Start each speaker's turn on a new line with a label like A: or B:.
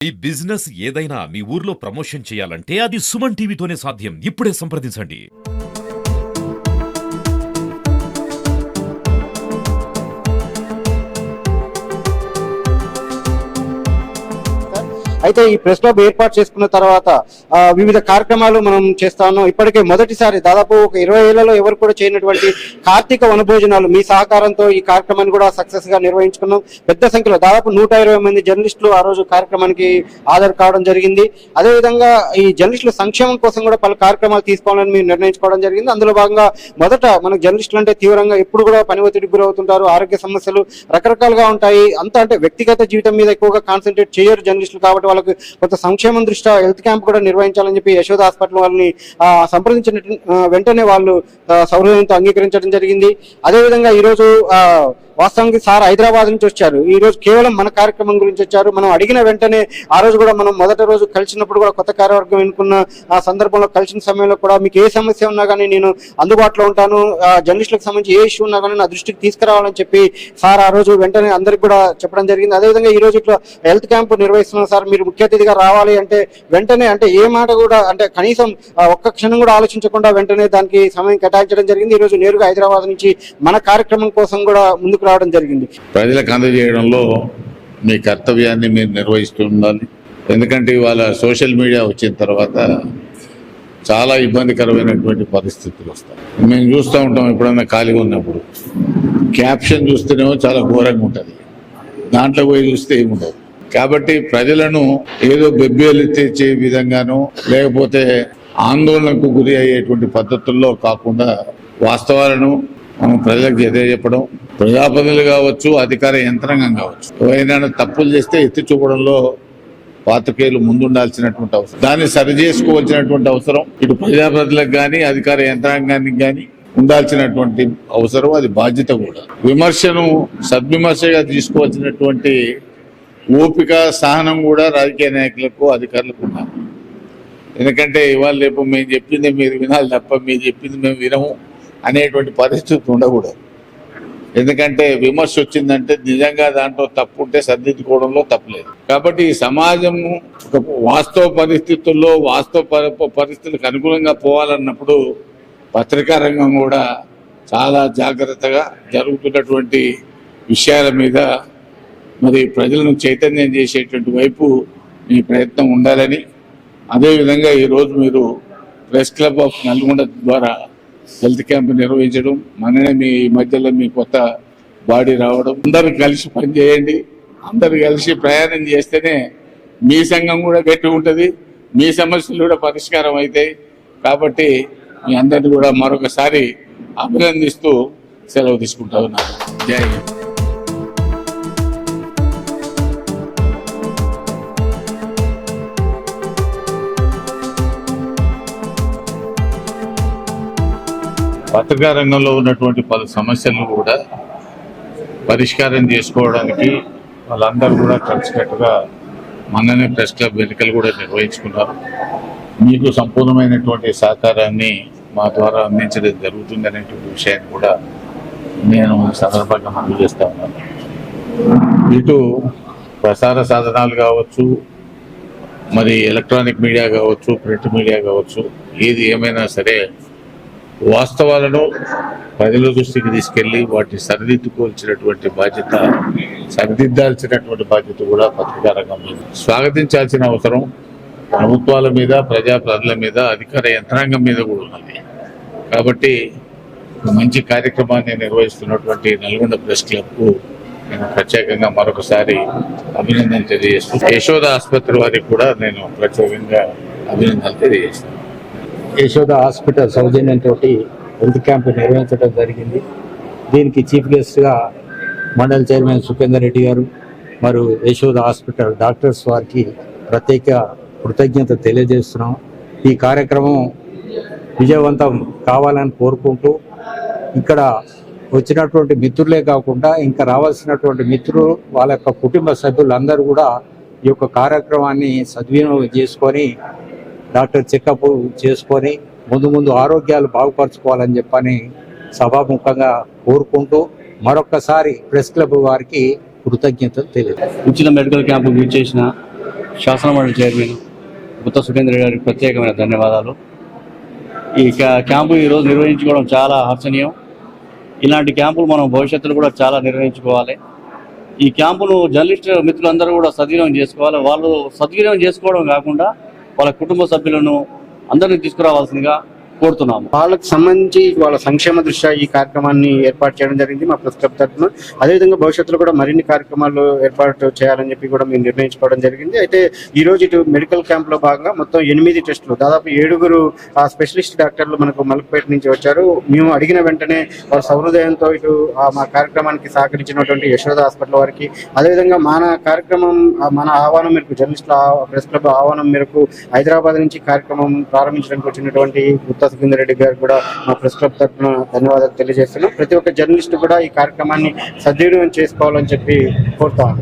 A: ఈ బిజినెస్ ఏదైనా మీ ఊర్లో ప్రమోషన్ చేయాలంటే అది సుమన్ టీవీతోనే సాధ్యం. ఇప్పుడే సంప్రదించండి.
B: అయితే ఈ ప్రెస్ క్లబ్ ఏర్పాటు చేసుకున్న తర్వాత వివిధ కార్యక్రమాలు మనం చేస్తా ఉన్నాం. ఇప్పటికే మొదటిసారి దాదాపు ఒక 20 ఏళ్లలో ఎవరు కూడా చేయనటువంటి కార్తీక వనభోజనాలు మీ సహకారంతో ఈ కార్యక్రమాన్ని కూడా సక్సెస్ గా నిర్వహించుకున్నాం. పెద్ద సంఖ్యలో దాదాపు 120 మంది జర్నలిస్టులు ఆ రోజు కార్యక్రమానికి హాజరు కావడం జరిగింది. అదేవిధంగా ఈ జర్నలిస్టుల సంక్షేమం కోసం కూడా పలు కార్యక్రమాలు తీసుకోవాలని మేము నిర్ణయించుకోవడం జరిగింది. అందులో భాగంగా మొదట మనకు జర్నలిస్టులు అంటే తీవ్రంగా ఎప్పుడు కూడా పని ఒత్తిడికి గురవుతుంటారు, ఆరోగ్య సమస్యలు రకరకాలుగా ఉంటాయి. అంతా అంటే వ్యక్తిగత జీవితం మీద ఎక్కువగా కాన్సన్ట్రేట్ చేయరు జర్నలిస్టులు కాబట్టి వాళ్ళకి కొంత సంక్షేమం దృష్ట్యా హెల్త్ క్యాంప్ కూడా నిర్వహించాలని చెప్పి యశోద హాస్పిటల్ వాళ్ళని సంప్రదించిన వెంటనే వాళ్ళు సౌహృదయంతో అంగీకరించడం జరిగింది. అదేవిధంగా ఈరోజు వాస్తవానికి సార్ హైదరాబాద్ నుంచి వచ్చారు. ఈ రోజు కేవలం మన కార్యక్రమం గురించి వచ్చారు. మనం అడిగిన వెంటనే ఆ రోజు కూడా మనం మొదటి రోజు కలిసినప్పుడు కూడా కొత్త కార్యవర్గం ఎన్నుకున్న ఆ సందర్భంలో కలిసిన సమయంలో కూడా మీకు ఏ సమస్య ఉన్నా కానీ నేను అందుబాటులో ఉంటాను, జర్నలిస్టులకు సంబంధించి ఏ ఇష్యూ ఉన్నా కానీ నా దృష్టికి తీసుకురావాలని చెప్పి సార్ ఆ రోజు వెంటనే అందరికి కూడా చెప్పడం జరిగింది. అదేవిధంగా ఈ రోజు ఇట్లా హెల్త్ క్యాంప్ నిర్వహిస్తున్నాం సార్, మీరు ముఖ్య అతిథిగా రావాలి అంటే వెంటనే అంటే ఏ మాట కూడా అంటే కనీసం ఒక్క క్షణం కూడా ఆలోచించకుండా వెంటనే దానికి సమయం కేటాయించడం జరిగింది. ఈ రోజు నేరుగా హైదరాబాద్ నుంచి మన కార్యక్రమం కోసం కూడా ముందుకు రావడం జరిగింది.
C: ప్రజలకు అందజేయడంలో మీ కర్తవ్యాన్ని మీరు నిర్వహిస్తూ ఉండాలి. ఎందుకంటే ఇవాళ సోషల్ మీడియా వచ్చిన తర్వాత చాలా ఇబ్బందికరమైనటువంటి పరిస్థితులు వస్తాయి. మేము చూస్తూ ఉంటాం, ఎప్పుడన్నా ఖాళీగా ఉన్నప్పుడు క్యాప్షన్ చూస్తేనేమో చాలా ఘోరంగా ఉంటుంది, దాంట్లో పోయి చూస్తే ఏముండదు. కాబట్టి ప్రజలను ఏదో బెబ్బేలు తెచ్చే విధంగానో లేకపోతే ఆందోళనకు గురి అయ్యేటువంటి పద్ధతుల్లో కాకుండా వాస్తవాలను మనం ప్రజలకు తెలియజెప్పడం, ప్రజాప్రతినిధులు కావచ్చు, అధికార యంత్రాంగం కావచ్చు, ఎవరైనా తప్పులు చేస్తే ఎత్తి చూపడంలో పాత్రికేయులు ముందుండాల్సినటువంటి అవసరం, దాన్ని సరి చేసుకోవాల్సినటువంటి అవసరం ఇటు ప్రజాప్రతినిధులకు కానీ అధికార యంత్రాంగానికి కానీ ఉండాల్సినటువంటి అవసరం, అది బాధ్యత కూడా. విమర్శను సద్విమర్శగా తీసుకోవాల్సినటువంటి ఓపిక, సహనం కూడా రాజకీయ నాయకులకు అధికారులకు ఉండాలి. ఎందుకంటే ఇవాళ రేపు మేము చెప్పింది మీరు వినాలి తప్ప మీరు చెప్పింది మేము వినము అనేటువంటి పరిస్థితి ఉండకూడదు. ఎందుకంటే విమర్శ వచ్చిందంటే నిజంగా దాంట్లో తప్పు ఉంటే సర్దిద్దుకోవడంలో తప్పులేదు. కాబట్టి ఈ సమాజము ఒక వాస్తవ పరిస్థితుల్లో వాస్తవ పరిస్థితులకు అనుగుణంగా పోవాలన్నప్పుడు పత్రికా రంగం కూడా చాలా జాగ్రత్తగా జరుగుతున్నటువంటి విషయాల మీద మరి ప్రజలను చైతన్యం చేసేటువంటి వైపు మీ ప్రయత్నం ఉండాలని, అదేవిధంగా ఈరోజు మీరు ప్రెస్ క్లబ్ ఆఫ్ నల్గొండ ద్వారా హెల్త్ క్యాంప్ నిర్వహించడం, మననే మీ మధ్యలో మీ కొత్త బాడీ రావడం, అందరు కలిసి పనిచేయండి, అందరు కలిసి ప్రయాణం చేస్తేనే మీ సంఘం కూడా గట్టి ఉంటుంది, మీ సమస్యలు కూడా పరిష్కారం అవుతాయి. కాబట్టి మీ అందరినీ కూడా మరొకసారి అభినందిస్తూ సెలవు తీసుకుంటా ఉన్నాను. జై హింద్. పత్రికా రంగంలో ఉన్నటువంటి పలు సమస్యలను కూడా పరిష్కారం చేసుకోవడానికి వాళ్ళందరూ కూడా కలిసికట్టుగా మననే ప్రెస్ క్లబ్ ఎన్నికలు కూడా నిర్వహించుకున్నారు. మీకు సంపూర్ణమైనటువంటి సహకారాన్ని మా ద్వారా అందించడం జరుగుతుంది అనేటువంటి విషయాన్ని కూడా నేను సందర్భంగా మనం చేస్తా ఉన్నాను. ఇటు ప్రసార సాధనాలు కావచ్చు, మరి ఎలక్ట్రానిక్ మీడియా కావచ్చు, ప్రింట్ మీడియా కావచ్చు, ఏది ఏమైనా సరే వాస్తవాలను ప్రజల దృష్టికి తీసుకెళ్లి వాటిని సరిదిద్దుకోవాల్సినటువంటి బాధ్యత, సరిదిద్దాల్సినటువంటి బాధ్యత కూడా పత్రికా రంగం మీద స్వాగతించాల్సిన అవసరం ప్రభుత్వాల మీద, ప్రజాప్రతినిధుల మీద, అధికార యంత్రాంగం మీద కూడా ఉన్నది. కాబట్టి మంచి కార్యక్రమాన్ని నిర్వహిస్తున్నటువంటి నల్గొండ ప్రెస్ క్లబ్కు నేను ప్రత్యేకంగా మరొకసారి అభినందన తెలియజేస్తూ, యశోద ఆసుపత్రి వారికి కూడా నేను ప్రత్యేకంగా అభినందనలు తెలియజేస్తాను.
D: యశోద హాస్పిటల్ సౌజన్యంతో హెల్త్ క్యాంప్ నిర్వహించడం జరిగింది. దీనికి చీఫ్ గెస్ట్గా మండల చైర్మన్ సుఖేందర్ రెడ్డి గారు మరియు యశోద హాస్పిటల్ డాక్టర్స్ వారికి ప్రత్యేక కృతజ్ఞత తెలియజేస్తున్నాం. ఈ కార్యక్రమం విజయవంతం కావాలని కోరుకుంటూ ఇక్కడ వచ్చినటువంటి మిత్రులే కాకుండా ఇంకా రావాల్సినటువంటి మిత్రులు, వాళ్ళ యొక్క కుటుంబ సభ్యులందరూ కూడా ఈ యొక్క కార్యక్రమాన్ని సద్వినియోగం చేసుకొని డాక్టర్ చెకప్ చేసుకొని ముందు ఆరోగ్యాలు బాగుపరచుకోవాలని చెప్పని సభాముఖంగా కోరుకుంటూ మరొక్కసారి ప్రెస్ క్లబ్ వారికి కృతజ్ఞతలు తెలియదు.
E: ఉచిత మెడికల్ క్యాంపు విజిట్ చేసిన శాసనమండలి చైర్మన్ గుత్తా సుఖేంద్ర గారికి ప్రత్యేకమైన ధన్యవాదాలు. ఈ క్యాంపు ఈరోజు నిర్వహించుకోవడం చాలా హర్షణీయం. ఇలాంటి క్యాంపులు మనం భవిష్యత్తులో కూడా చాలా నిర్వహించుకోవాలి. ఈ క్యాంపును జర్నలిస్ట్ మిత్రులందరూ కూడా సద్వినియోగం చేసుకోవాలి. వాళ్ళు సద్వినియోగం చేసుకోవడం కాకుండా వాళ్ళ కుటుంబ సభ్యులను అందరినీ తీసుకురావాల్సిందిగా కోరుతున్నాము.
B: వాళ్ళకి సంబంధించి వాళ్ళ సంక్షేమ దృష్ట్యా ఈ కార్యక్రమాన్ని ఏర్పాటు చేయడం జరిగింది మా ప్రెస్ క్లబ్ తరఫున. అదేవిధంగా భవిష్యత్తులో కూడా మరిన్ని కార్యక్రమాలు ఏర్పాటు చేయాలని చెప్పి కూడా మేము నిర్ణయించుకోవడం జరిగింది. అయితే ఈ రోజు ఇటు మెడికల్ క్యాంప్ లో భాగంగా మొత్తం 8 టెస్టులు, దాదాపు 7 స్పెషలిస్ట్ డాక్టర్లు మనకు మలక్పేట నుంచి వచ్చారు. మేము అడిగిన వెంటనే వారి సహృదయంతో ఇటు మా కార్యక్రమానికి సహకరించినటువంటి యశోద హాస్పిటల్ వారికి, అదేవిధంగా మన కార్యక్రమం మన ఆహ్వానం మేరకు జర్నలిస్టుల ప్రెస్ క్లబ్ ఆహ్వానం మేరకు హైదరాబాద్ నుంచి కార్యక్రమం ప్రారంభించడానికి వచ్చినటువంటి గుత్తా సుఖేందర్ రెడ్డి గారు కూడా మా ప్రెస్ క్లబ్ తరఫున ధన్యవాదాలు తెలియజేస్తున్నాం. ప్రతి ఒక్క జర్నలిస్ట్ కూడా ఈ కార్యక్రమాన్ని సద్వినియోగం చేసుకోవాలని చెప్పి కోరుతాం.